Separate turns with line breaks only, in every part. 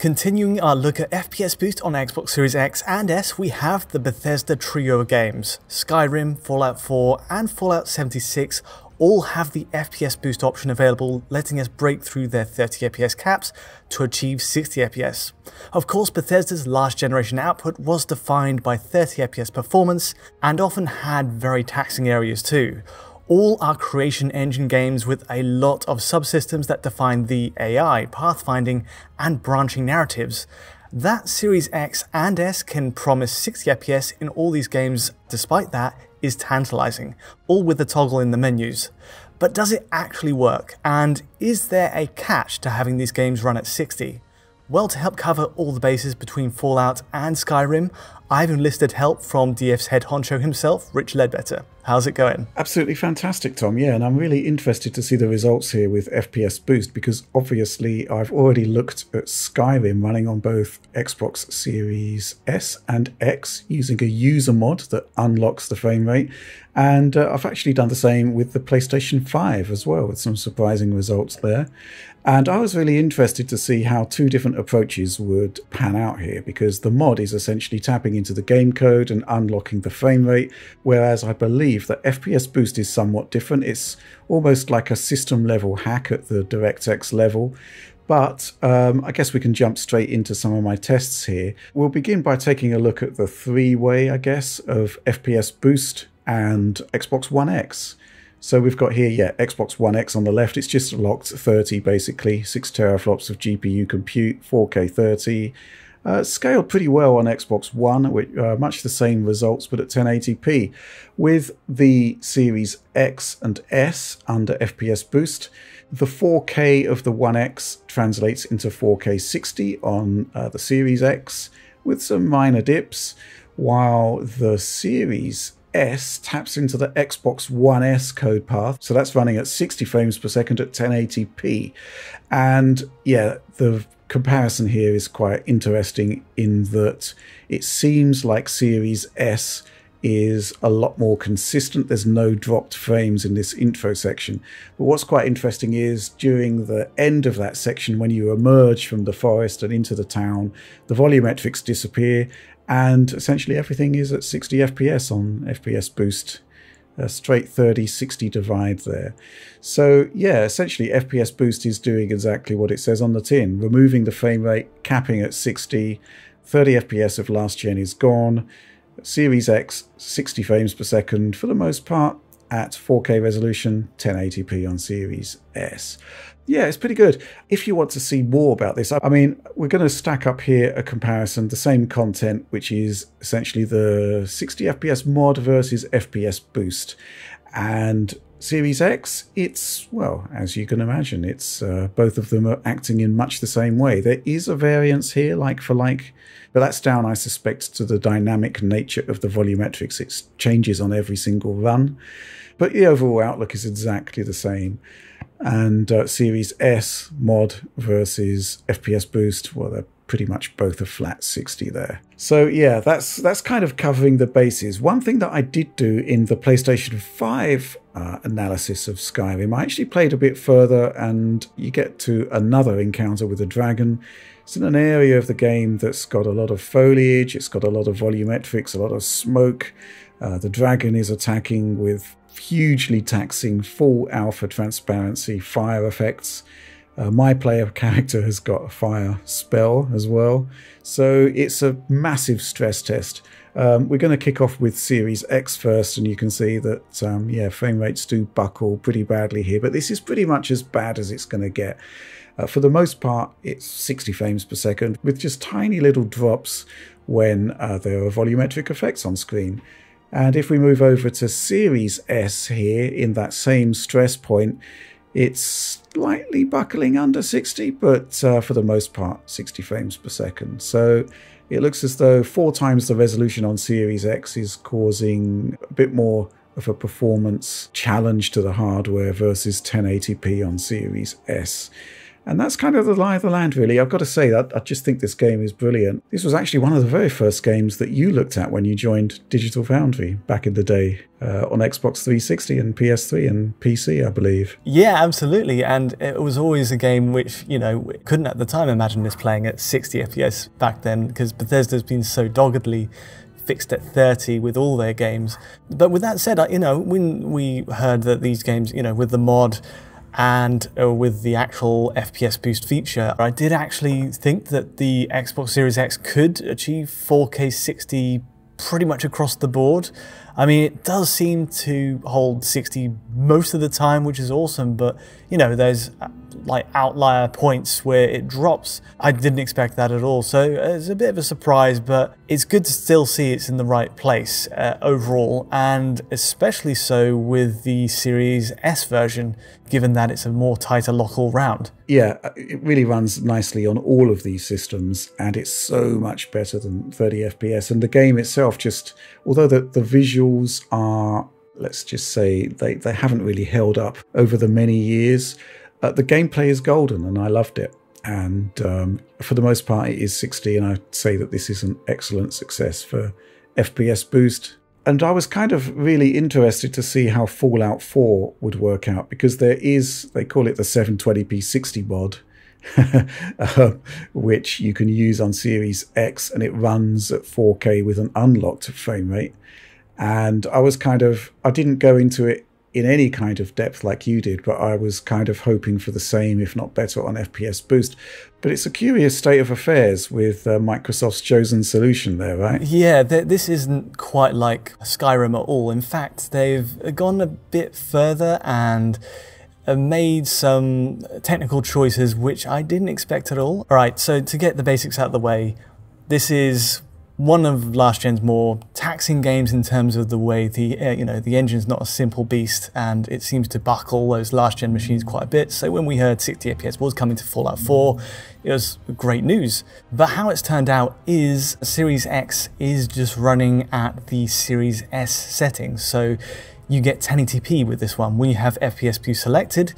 Continuing our look at FPS Boost on Xbox Series X and S, we have the Bethesda trio of games. Skyrim, Fallout 4 and Fallout 76 all have the FPS Boost option available, letting us break through their 30 FPS caps to achieve 60 FPS. Of course, Bethesda's last generation output was defined by 30 FPS performance and often had very taxing areas too. All are creation engine games with a lot of subsystems that define the AI, pathfinding and branching narratives. That Series X and S can promise 60 FPS in all these games despite that is tantalizing, all with the toggle in the menus. But does it actually work, and is there a catch to having these games run at 60? Well, to help cover all the bases between Fallout and Skyrim, I've enlisted help from DF's head honcho himself, Rich Ledbetter. How's it going?
Absolutely fantastic, Tom. Yeah, and I'm really interested to see the results here with FPS Boost, because obviously I've already looked at Skyrim running on both Xbox Series S and X using a user mod that unlocks the frame rate. And I've actually done the same with the PlayStation 5 as well, with some surprising results there. And I was really interested to see how two different approaches would pan out here, because the mod is essentially tapping into the game code and unlocking the frame rate, whereas I believe that FPS Boost is somewhat different. It's almost like a system level hack at the DirectX level. But I guess we can jump straight into some of my tests here. We'll begin by taking a look at the three-way, I guess, of FPS Boost and Xbox One X. So we've got here, yeah, Xbox One X on the left. It's just locked 30, basically. 6 teraflops of GPU compute, 4K 30. Scaled pretty well on Xbox One, with much the same results, but at 1080p. With the Series X and S under FPS Boost, the 4K of the One X translates into 4K 60 on the Series X, with some minor dips, while the Series S taps into the Xbox One S code path, so that's running at 60 frames per second at 1080p. And yeah, the comparison here is quite interesting in that it seems like Series S is a lot more consistent. There's no dropped frames in this intro section. But what's quite interesting is during the end of that section, when you emerge from the forest and into the town, the volumetrics disappear, and essentially everything is at 60 FPS on FPS Boost. A straight 30-60 divide there. So yeah, essentially FPS Boost is doing exactly what it says on the tin, removing the frame rate, capping at 60, 30 FPS of last gen is gone, Series X 60 frames per second for the most part at 4K resolution, 1080p on Series S. Yeah, it's pretty good. If you want to see more about this, I mean, we're going to stack up here a comparison, the same content, which is essentially the 60 FPS mod versus FPS Boost. And Series X, it's, well, as you can imagine, it's both of them are acting in much the same way. There is a variance here, like for like, but that's down, I suspect, to the dynamic nature of the volumetrics. It changes on every single run. But the overall outlook is exactly the same. And Series S mod versus FPS Boost, well, they're pretty much both a flat 60 there. So yeah, that's kind of covering the bases. One thing that I did do in the PlayStation 5 analysis of Skyrim, I actually played a bit further, and you get to another encounter with a dragon. It's in an area of the game that's got a lot of foliage, it's got a lot of volumetrics, a lot of smoke. The dragon is attacking with hugely taxing full alpha transparency fire effects. My player character has got a fire spell as well, so it's a massive stress test. We're going to kick off with Series X first, and you can see that yeah, frame rates do buckle pretty badly here, but this is pretty much as bad as it's going to get. For the most part, it's 60 frames per second with just tiny little drops when there are volumetric effects on screen. And if we move over to Series S here, in that same stress point, it's slightly buckling under 60, but for the most part, 60 frames per second. So it looks as though 4 times the resolution on Series X is causing a bit more of a performance challenge to the hardware versus 1080p on Series S. And that's kind of the lie of the land, really. I've got to say that I just think this game is brilliant. This was actually one of the very first games that you looked at when you joined Digital Foundry back in the day, on Xbox 360 and PS3 and PC, I believe.
Yeah, absolutely. And it was always a game which, you know, couldn't at the time imagine this playing at 60 FPS back then, because Bethesda's been so doggedly fixed at 30 with all their games. But with that said, you know, when we heard that these games, you know, with the mod and with the actual FPS Boost feature, I did actually think that the Xbox Series X could achieve 4K 60 pretty much across the board. I mean, it does seem to hold 60 most of the time, which is awesome, but, you know, there's like outlier points where it drops. I didn't expect that at all, so it's a bit of a surprise, but it's good to still see it's in the right place overall, and especially so with the Series S version, given that it's a more tighter lock all round.
Yeah, it really runs nicely on all of these systems, and it's so much better than 30 FPS. And the game itself, just although the visuals are, let's just say, they haven't really held up over the many years, the gameplay is golden, and I loved it. And for the most part, it is 60, and I'd say that this is an excellent success for FPS Boost. And I was kind of really interested to see how Fallout 4 would work out, because there is, they call it the 720p 60 mod, which you can use on Series X, and it runs at 4K with an unlocked frame rate. And I was I didn't go into it in any kind of depth like you did, but I was kind of hoping for the same, if not better, on FPS Boost. But it's a curious state of affairs with Microsoft's chosen solution there, right?
Yeah, this isn't quite like Skyrim at all. In fact, they've gone a bit further and made some technical choices which I didn't expect at all. All right, so to get the basics out of the way, this is one of last gen's more taxing games in terms of the way the the engine's not a simple beast, and it seems to buckle those last gen machines quite a bit. So when we heard 60 FPS was coming to Fallout 4, it was great news. But how it's turned out is Series X is just running at the Series S settings. So you get 1080p with this one. When you have FPS Boost selected,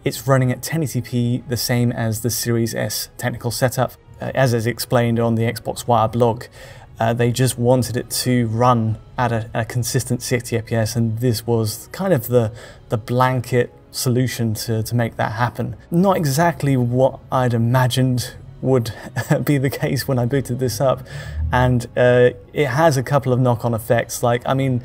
it's running at 1080p, the same as the Series S technical setup. As is explained on the Xbox Wire blog, they just wanted it to run at a consistent 60 FPS, and this was kind of the blanket solution to make that happen. Not exactly what I'd imagined would be the case when I booted this up, and it has a couple of knock-on effects. Like, I mean,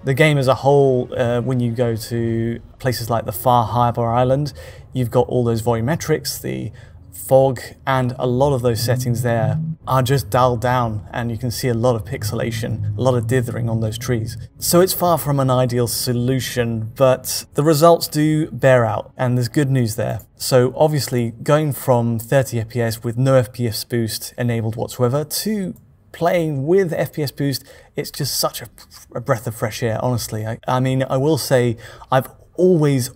the game as a whole, when you go to places like the Far Harbor Island, you've got all those volumetrics, the fog, and a lot of those settings there are just dialed down, and you can see a lot of pixelation, a lot of dithering on those trees. So it's far from an ideal solution, but the results do bear out, and there's good news there. So obviously, going from 30 FPS with no FPS Boost enabled whatsoever to playing with FPS Boost, it's just such a breath of fresh air, honestly. I mean, I will say I've always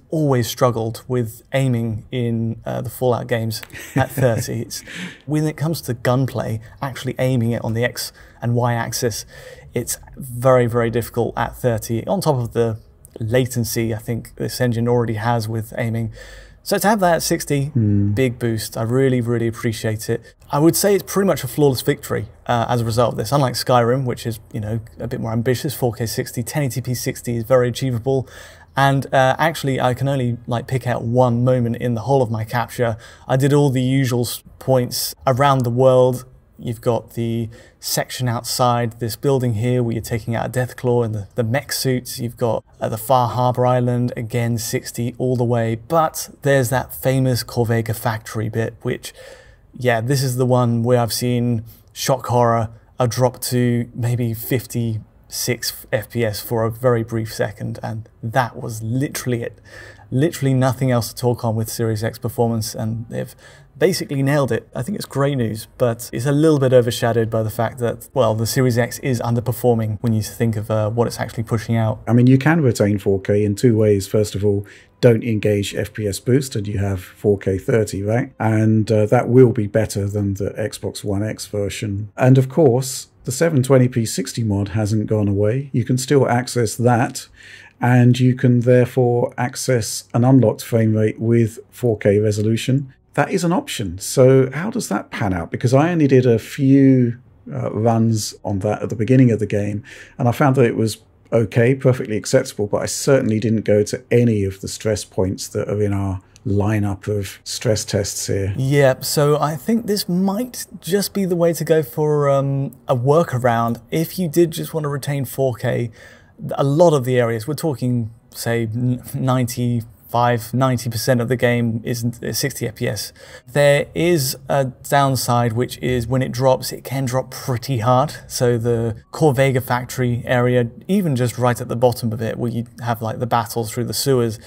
struggled with aiming in the Fallout games at 30. It's, when it comes to gunplay, actually aiming it on the X and Y axis, it's very difficult at 30, on top of the latency I think this engine already has with aiming. So to have that at 60, big boost. I really appreciate it. I would say it's pretty much a flawless victory as a result of this. Unlike Skyrim, which is, you know, a bit more ambitious, 4K 60, 1080p 60 is very achievable. And actually, I can only pick out one moment in the whole of my capture. I did all the usual points around the world. You've got the section outside this building here where you're taking out a Deathclaw and the mech suits. You've got the Far Harbor Island, again 60 all the way. But there's that famous Corvega factory bit, which, yeah, this is the one where I've seen shock horror drop to maybe 56 FPS for a very brief second, and that was literally it. Literally nothing else to talk on with Series X performance, and they've basically nailed it. I think it's great news, but it's a little bit overshadowed by the fact that, well, the Series X is underperforming when you think of what it's actually pushing out.
I mean, you can retain 4K in two ways. First of all, don't engage FPS Boost and you have 4K 30, right? And that will be better than the Xbox One X version. And of course, the 720p 60 mod hasn't gone away. You can still access that, and you can therefore access an unlocked frame rate with 4K resolution. that is an option. So how does that pan out? Because I only did a few runs on that at the beginning of the game, and I found that it was okay, perfectly acceptable, but I certainly didn't go to any of the stress points that are in our lineup of stress tests here.
Yeah, so I think this might just be the way to go for a workaround. If you did just want to retain 4K, a lot of the areas, we're talking, say, 90% of the game is 60 FPS. There is a downside, which is when it drops, it can drop pretty hard. So the Corvega factory area, even just right at the bottom of it, where you have like the battles through the sewers,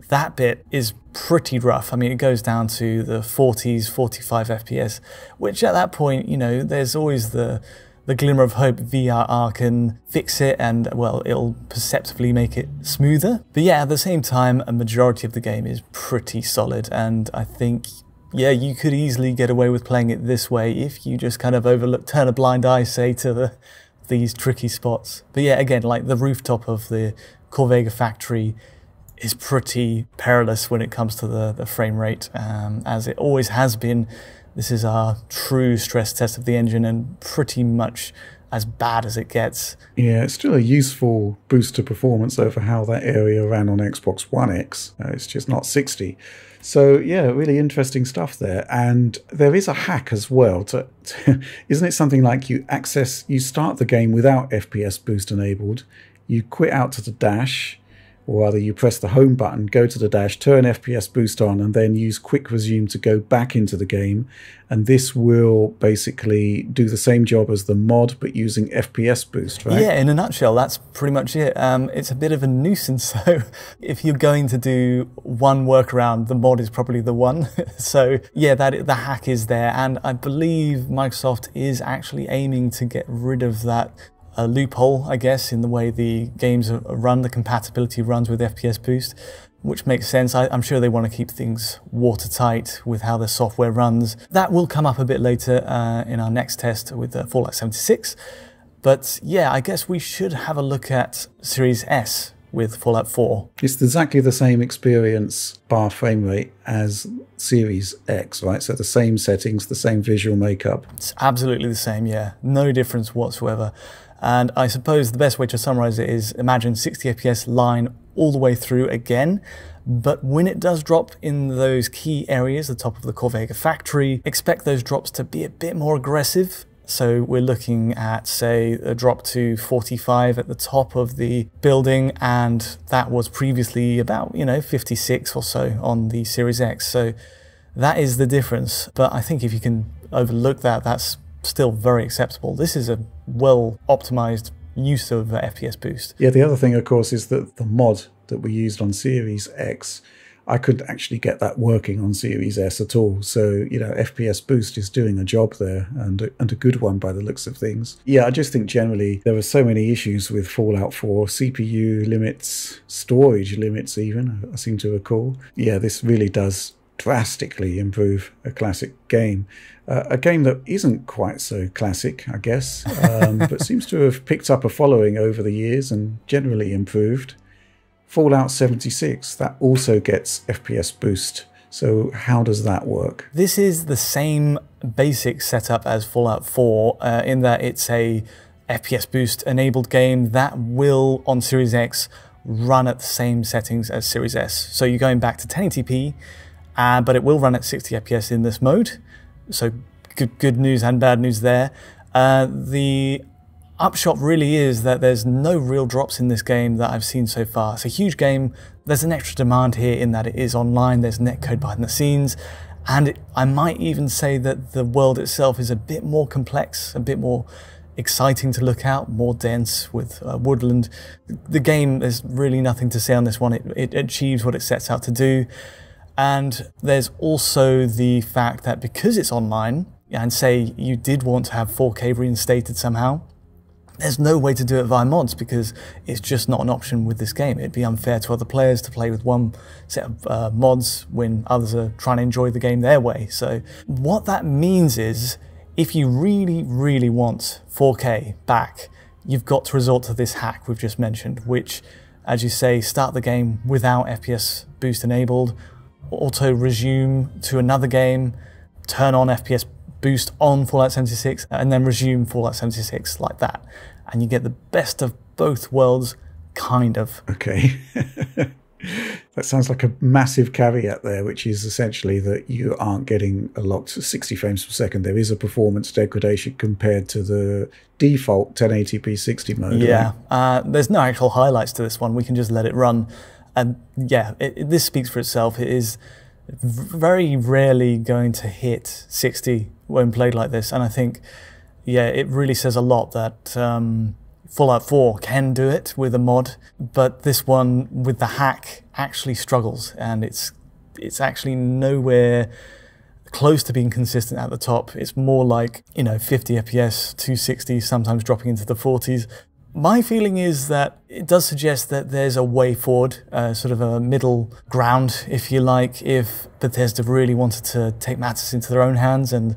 that bit is pretty rough. I mean, it goes down to the 40s, 45 FPS, which at that point, you know, there's always the glimmer of hope VRR can fix it and, well, it'll perceptibly make it smoother. But yeah, at the same time, a majority of the game is pretty solid, and I think, yeah, you could easily get away with playing it this way if you just kind of turn a blind eye, say, to these tricky spots. But yeah, again, like the rooftop of the Corvega factory is pretty perilous when it comes to the frame rate, as it always has been. This is our true stress test of the engine, and pretty much as bad as it gets. Yeah,
it's still a useful boost to performance over how that area ran on Xbox One X. It's just not 60. So yeah, really interesting stuff there. And there is a hack as well. Isn't it something like you start the game without FPS Boost enabled, you quit out to the dash, or rather you press the home button, go to the dash, turn FPS Boost on, and then use Quick Resume to go back into the game. And this will basically do the same job as the mod, but using FPS Boost, right?
Yeah, in a nutshell, that's pretty much it. It's a bit of a nuisance, so if you're going to do one workaround, the mod is probably the one. So yeah, the hack is there, and I believe Microsoft is actually aiming to get rid of that a loophole, I guess, in the way the games run, the compatibility runs with FPS Boost, which makes sense. I'm sure they want to keep things watertight with how the software runs. That will come up a bit later in our next test with Fallout 76. But yeah, I guess we should have a look at Series S with Fallout 4.
It's exactly the same experience, bar frame rate, as Series X, right? So the same settings, the same visual makeup.
It's absolutely the same, yeah. No difference whatsoever. And I suppose the best way to summarize it is imagine 60 FPS line all the way through again, but when it does drop in those key areas, the top of the Corvega factory, expect those drops to be a bit more aggressive. So we're looking at, say, a drop to 45 at the top of the building, and that was previously about, 56 or so on the Series X. So that is the difference. But I think if you can overlook that, that's still very acceptable. This is a well-optimized use of FPS Boost.
Yeah, the other thing, of course, is that the mod that we used on Series X, I couldn't actually get that working on Series S at all. So, FPS Boost is doing a job there, and a good one by the looks of things. Yeah, I just think generally there were so many issues with Fallout 4, CPU limits, storage limits even, I seem to recall. Yeah, this really does drastically improve a classic game. A game that isn't quite so classic, I guess, but seems to have picked up a following over the years and generally improved. Fallout 76, that also gets FPS Boost. So how does that work?
This is the same basic setup as Fallout 4 in that it's a FPS Boost enabled game that will, on Series X, run at the same settings as Series S. So you're going back to 1080p, but it will run at 60 FPS in this mode. So good news and bad news there. The upshot really is that there's no real drops in this game that I've seen so far. It's a huge game. There's an extra demand here in that it is online. There's netcode behind the scenes. And I might even say that the world itself is a bit more complex, a bit more exciting to look at, more dense with woodland. The game, there's really nothing to say on this one. It achieves what it sets out to do. And there's also the fact that because it's online, and say you did want to have 4K reinstated somehow, there's no way to do it via mods because it's just not an option with this game. It'd be unfair to other players to play with one set of mods when others are trying to enjoy the game their way. So what that means is if you really, really want 4K back, you've got to resort to this hack we've just mentioned, which, as you say, start the game without FPS Boost enabled, auto resume to another game, turn on FPS Boost on Fallout 76, and then resume Fallout 76 like that. And you get the best of both worlds, kind of.
Okay. That sounds like a massive caveat there, which is essentially that you aren't getting a locked 60 frames per second. There is a performance degradation compared to the default 1080p 60 mode.
Yeah, there's no actual highlights to this one. We can just let it run. And yeah, this speaks for itself. It is very rarely going to hit 60 when played like this. And I think, yeah, it really says a lot that Fallout 4 can do it with a mod, but this one with the hack actually struggles, and it's actually nowhere close to being consistent at the top. It's more like, 50 FPS, 260, sometimes dropping into the 40s. My feeling is that it does suggest that there's a way forward, sort of a middle ground, if you like, if Bethesda really wanted to take matters into their own hands and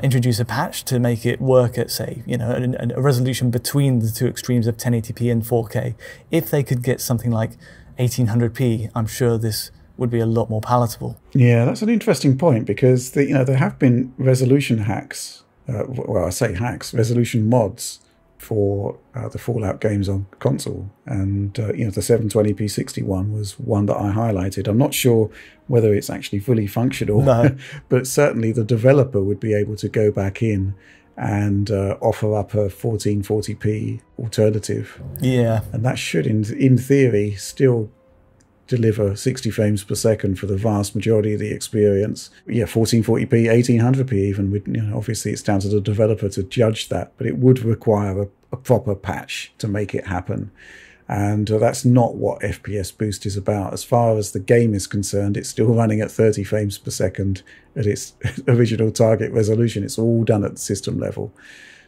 introduce a patch to make it work at, say, a resolution between the two extremes of 1080p and 4K. If they could get something like 1800p, I'm sure this would be a lot more palatable.
Yeah, that's an interesting point, because there have been resolution hacks. Resolution mods for the Fallout games on console, and the 720p 61 was one that I highlighted. I'm not sure whether it's actually fully functional,
no.
But certainly the developer would be able to go back in and offer up a 1440p alternative.
Yeah,
and that should, in theory, still deliver 60 frames per second for the vast majority of the experience. Yeah, 1440p, 1800p even. Obviously it's down to the developer to judge that, but it would require a proper patch to make it happen. And that's not what FPS Boost is about. As far as the game is concerned, it's still running at 30 frames per second at its original target resolution. It's all done at the system level.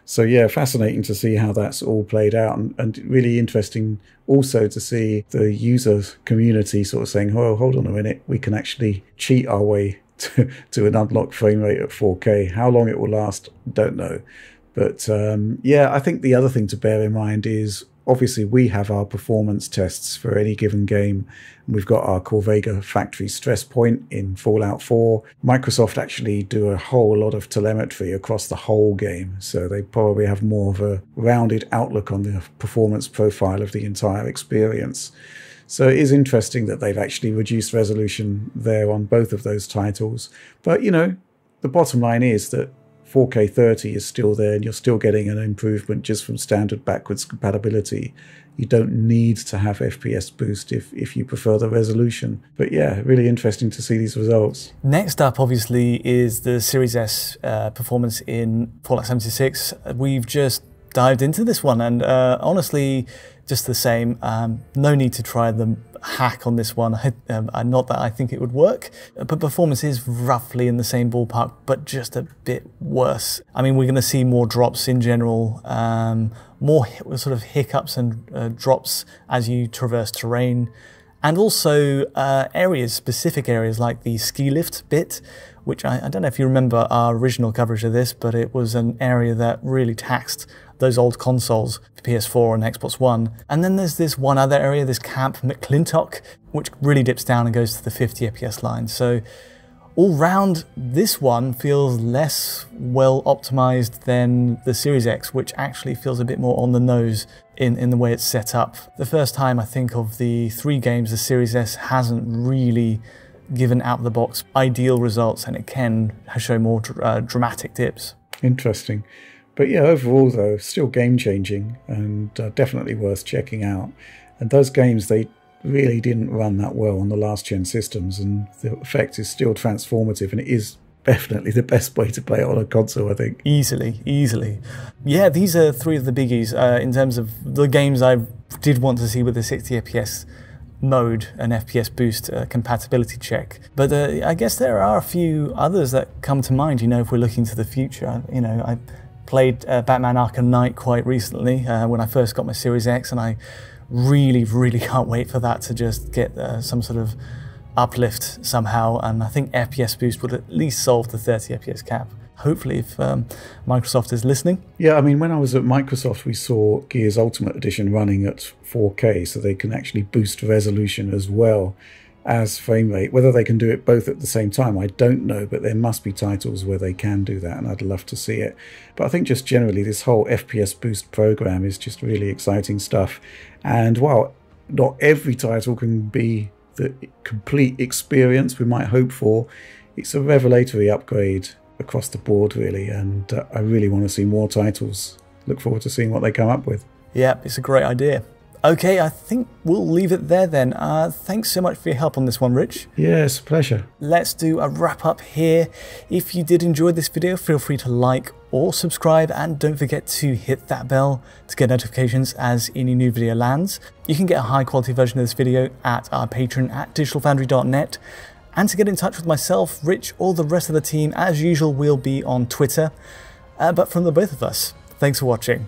So yeah, fascinating to see how that's all played out, and really interesting also to see the user community sort of saying, oh, hold on a minute, we can actually cheat our way to an unlocked frame rate at 4K. How long it will last, don't know. But yeah, I think the other thing to bear in mind is, obviously we have our performance tests for any given game. We've got our Corvega factory stress point in Fallout 4. Microsoft actually do a whole lot of telemetry across the whole game, so they probably have more of a rounded outlook on the performance profile of the entire experience. So it is interesting that they've actually reduced resolution there on both of those titles. But, the bottom line is that 4K 30 is still there, and you're still getting an improvement just from standard backwards compatibility. You don't need to have FPS Boost if you prefer the resolution. But yeah, really interesting to see these results.
Next up, obviously, is the Series S performance in Fallout 76. We've just dived into this one, and honestly, just the same. No need to try the hack on this one. Not that I think it would work, but performance is roughly in the same ballpark, but just a bit worse. I mean, we're going to see more drops in general, more sort of hiccups and drops as you traverse terrain, and also specific areas like the ski lift bit, which I don't know if you remember our original coverage of this, but it was an area that really taxed those old consoles, PS4 and Xbox One. And then there's this one other area, this Camp McClintock, which really dips down and goes to the 50 FPS line. So all round, this one feels less well optimized than the Series X, which actually feels a bit more on the nose in the way it's set up. The first time I think of the 3 games, the Series S hasn't really given out of the box ideal results, and it can show more dramatic dips.
Interesting. But yeah, overall though, still game-changing, and definitely worth checking out. And those games, they really didn't run that well on the last-gen systems, and the effect is still transformative, and it is definitely the best way to play it on a console, I think.
Easily. Yeah, these are 3 of the biggies in terms of the games I did want to see with the 60 FPS mode and FPS Boost compatibility check. But I guess there are a few others that come to mind, if we're looking to the future. I played Batman Arkham Knight quite recently when I first got my Series X, and I really can't wait for that to just get some sort of uplift somehow, and I think FPS Boost would at least solve the 30 FPS cap. Hopefully, if Microsoft is listening.
Yeah, I mean, when I was at Microsoft, we saw Gears Ultimate Edition running at 4K, so they can actually boost resolution as well. as frame rate. Whether they can do it both at the same time, I don't know, but there must be titles where they can do that, and I'd love to see it. But I think just generally this whole FPS Boost program is just really exciting stuff. And while not every title can be the complete experience we might hope for, it's a revelatory upgrade across the board, really, and I really want to see more titles. Look forward to seeing what they come up with.
Yeah, it's a great idea. Okay, I think we'll leave it there then. Thanks so much for your help on this one, Rich.
Yes, pleasure.
Let's do a wrap up here. If you did enjoy this video, feel free to like or subscribe, and don't forget to hit that bell to get notifications as any new video lands. You can get a high quality version of this video at our Patreon at digitalfoundry.net. And to get in touch with myself, Rich, or the rest of the team, as usual, we'll be on Twitter. But from the both of us, thanks for watching.